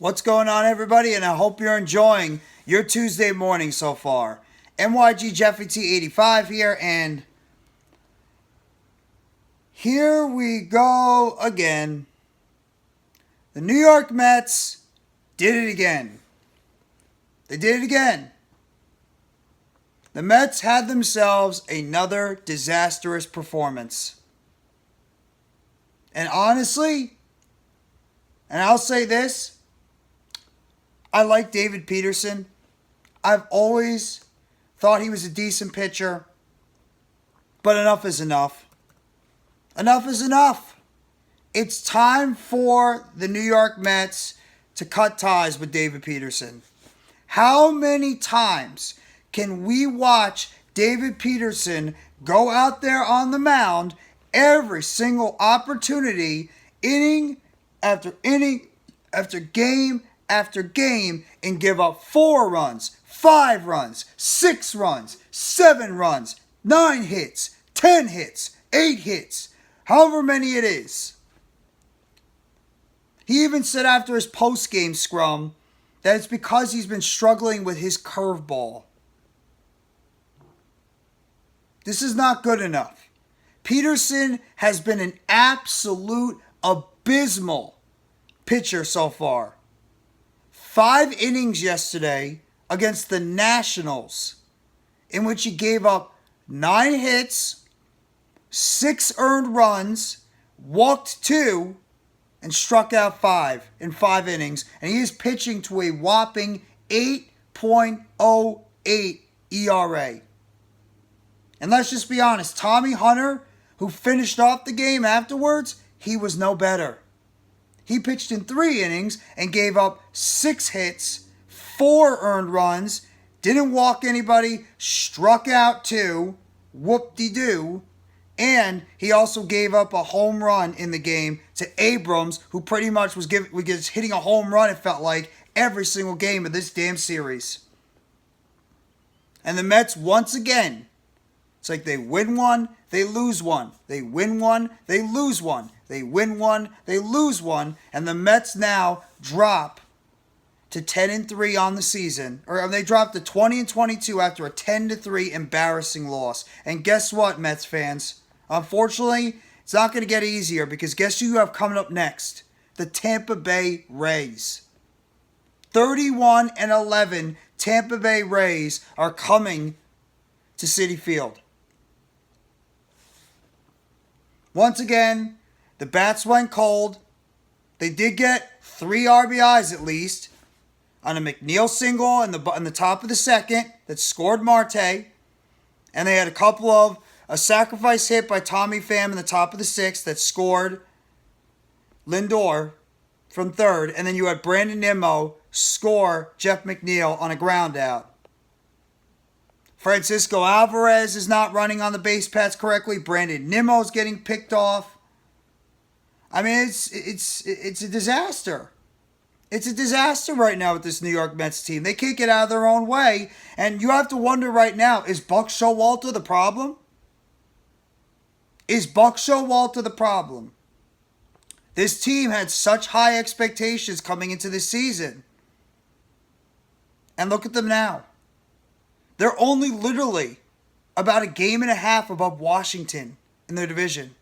What's going on, everybody? And I hope you're enjoying your Tuesday morning so far. MYG Jeffy T85 here, and here we go again. The New York Mets did it again. They did it again. The Mets had themselves another disastrous performance. And honestly, and I'll say this, I like David Peterson. I've always thought he was a decent pitcher. But enough is enough. Enough is enough. It's time for the New York Mets to cut ties with David Peterson. How many times can we watch David Peterson go out there on the mound every single opportunity, inning after inning after game after game, and give up 4 runs, 5 runs, 6 runs, 7 runs, 9 hits, 10 hits, 8 hits, however many it is? He even said after his post-game scrum that it's because he's been struggling with his curveball. This is not good enough. Peterson has been an absolute abysmal pitcher so far. 5 innings yesterday against the Nationals, in which he gave up 9 hits, 6 earned runs, walked 2, and struck out 5 in 5 innings. And he is pitching to a whopping 8.08 ERA. And let's just be honest, Tommy Hunter, who finished off the game afterwards, he was no better. He pitched in 3 innings and gave up 6 hits, 4 earned runs, didn't walk anybody, struck out 2, whoop-de-doo, and he also gave up a home run in the game to Abrams, who pretty much was hitting a home run, it felt like, every single game of this damn series. And the Mets, once again, it's like they win one, they lose one. They win one, they lose one. They win one, they lose one. And the Mets now drop to 10-3 on the season. Or they dropped to 20-22 after a 10-3 embarrassing loss. And guess what, Mets fans? Unfortunately, it's not going to get easier, because guess who you have coming up next? The Tampa Bay Rays. 31-11 Tampa Bay Rays are coming to CitiField. Once again, the bats went cold. They did get 3 RBIs at least on a McNeil single in the top of the second that scored Marte. And they had a sacrifice hit by Tommy Pham in the top of the 6th that scored Lindor from third. And then you had Brandon Nimmo score Jeff McNeil on a ground out. Francisco Alvarez is not running on the base paths correctly. Brandon Nimmo's getting picked off. I mean, it's a disaster. It's a disaster right now with this New York Mets team. They can't get out of their own way. And you have to wonder right now, is Buck Showalter the problem? Is Buck Showalter the problem? This team had such high expectations coming into this season. And look at them now. They're only literally about a game and a half above Washington in their division.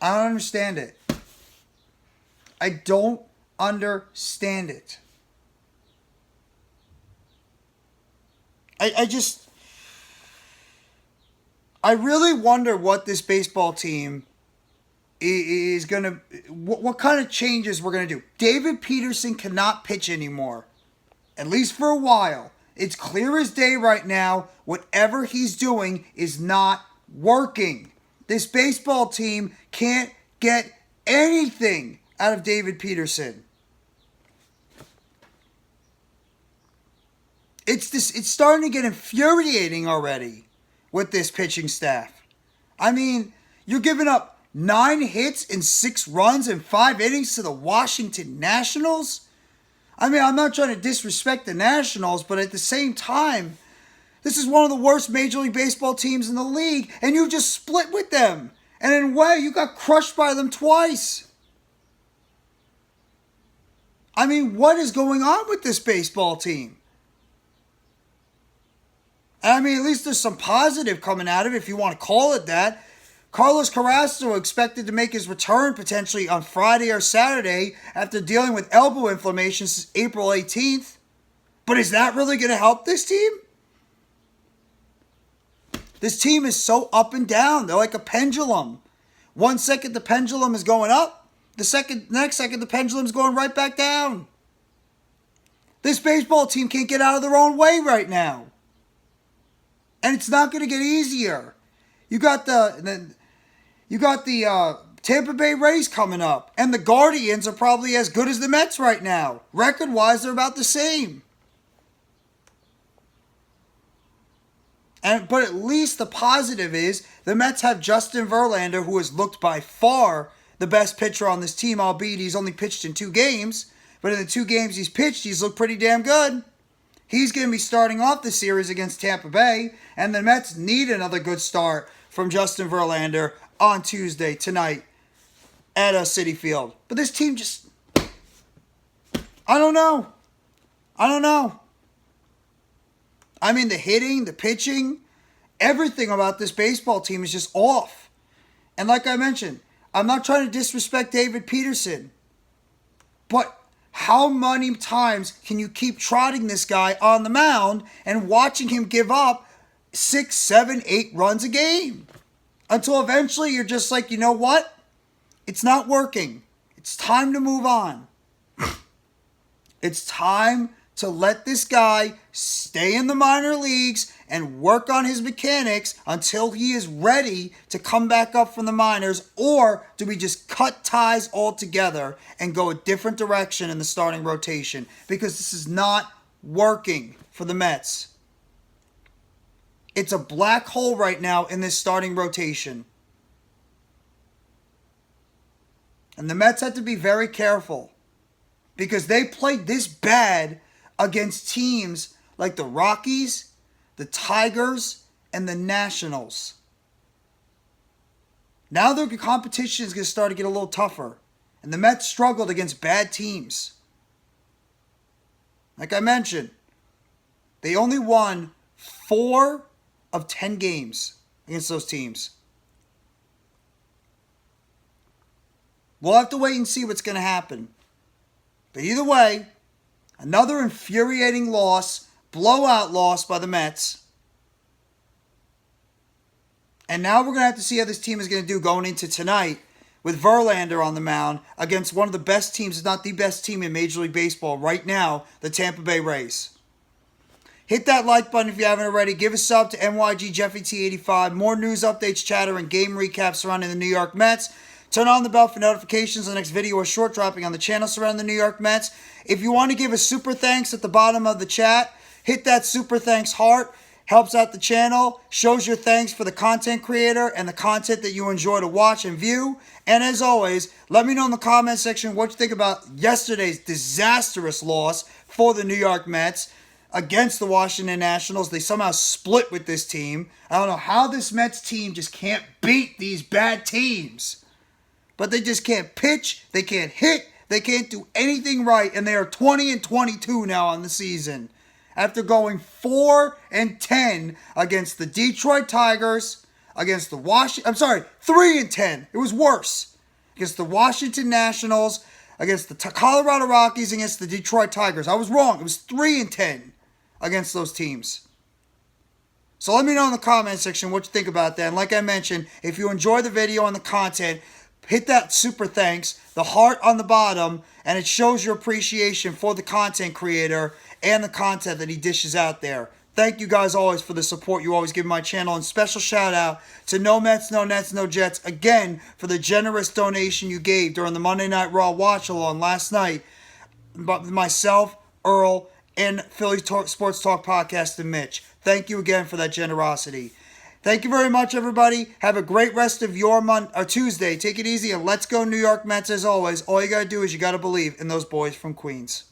I don't understand it. I don't understand it. I really wonder what this baseball team is going to, what kind of changes we're going to do. David Peterson cannot pitch anymore. At least for a while. It's clear as day right now. Whatever he's doing is not working. This baseball team can't get anything out of David Peterson. It's starting to get infuriating already with this pitching staff. I mean, you're giving up 9 hits and 6 runs in 5 innings to the Washington Nationals? I mean, I'm not trying to disrespect the Nationals, but at the same time, this is one of the worst Major League Baseball teams in the league, and you just split with them. And in a way, you got crushed by them twice. I mean, what is going on with this baseball team? I mean, at least there's some positive coming out of it, if you want to call it that. Carlos Carrasco expected to make his return potentially on Friday or Saturday after dealing with elbow inflammation since April 18th. But is that really going to help this team? This team is so up and down. They're like a pendulum. 1 second the pendulum is going up. Next second the pendulum is going right back down. This baseball team can't get out of their own way right now. And it's not going to get easier. You got the Tampa Bay Rays coming up. And the Guardians are probably as good as the Mets right now. Record-wise, they're about the same. But at least the positive is the Mets have Justin Verlander, who has looked by far the best pitcher on this team, albeit he's only pitched in 2 games. But in the 2 games he's pitched, he's looked pretty damn good. He's going to be starting off the series against Tampa Bay, and the Mets need another good start from Justin Verlander on Tuesday, tonight, at CitiField. But this team just... I don't know. I mean, the hitting, the pitching, everything about this baseball team is just off. And like I mentioned, I'm not trying to disrespect David Peterson, but how many times can you keep trotting this guy on the mound and watching him give up 6, 7, 8 runs a game? Until eventually you're just like, you know what? It's not working. It's time to move on. It's time to let this guy stay in the minor leagues and work on his mechanics until he is ready to come back up from the minors, or do we just cut ties altogether and go a different direction in the starting rotation? Because this is not working for the Mets. It's a black hole right now in this starting rotation. And the Mets have to be very careful because they played this bad against teams like the Rockies, the Tigers, and the Nationals. Now their competition is going to start to get a little tougher. And the Mets struggled against bad teams. Like I mentioned, they only won 4 of 10 games against those teams. We'll have to wait and see what's going to happen. But either way, another infuriating loss, blowout loss by the Mets. And now we're going to have to see how this team is going to do going into tonight with Verlander on the mound against one of the best teams, if not the best team in Major League Baseball right now, the Tampa Bay Rays. Hit that like button if you haven't already. Give a sub to NYG Jeffy T85. More news updates, chatter, and game recaps surrounding the New York Mets. Turn on the bell for notifications of the next video or short dropping on the channel surrounding the New York Mets. If you want to give a super thanks at the bottom of the chat, hit that super thanks heart. Helps out the channel, shows your thanks for the content creator and the content that you enjoy to watch and view. And as always, let me know in the comment section what you think about yesterday's disastrous loss for the New York Mets against the Washington Nationals. They somehow split with this team. I don't know how this Mets team just can't beat these bad teams. But they just can't pitch, they can't hit, they can't do anything right, and they are 20-22 now on the season. After going 4-10 against the Detroit Tigers, against the 3-10. It was worse. Against the Washington Nationals, against the Colorado Rockies, against the Detroit Tigers. I was wrong. It was 3-10 against those teams. So let me know in the comment section what you think about that. And like I mentioned, if you enjoy the video and the content, hit that super thanks, the heart on the bottom, and it shows your appreciation for the content creator and the content that he dishes out there. Thank you guys always for the support you always give my channel. And special shout out to No Mets, No Nets, No Jets again for the generous donation you gave during the Monday Night Raw watch along last night. Myself, Earl, and Philly Sports Talk Podcast and Mitch. Thank you again for that generosity. Thank you very much, everybody. Have a great rest of your Tuesday. Take it easy and let's go New York Mets as always. All you got to do is you got to believe in those boys from Queens.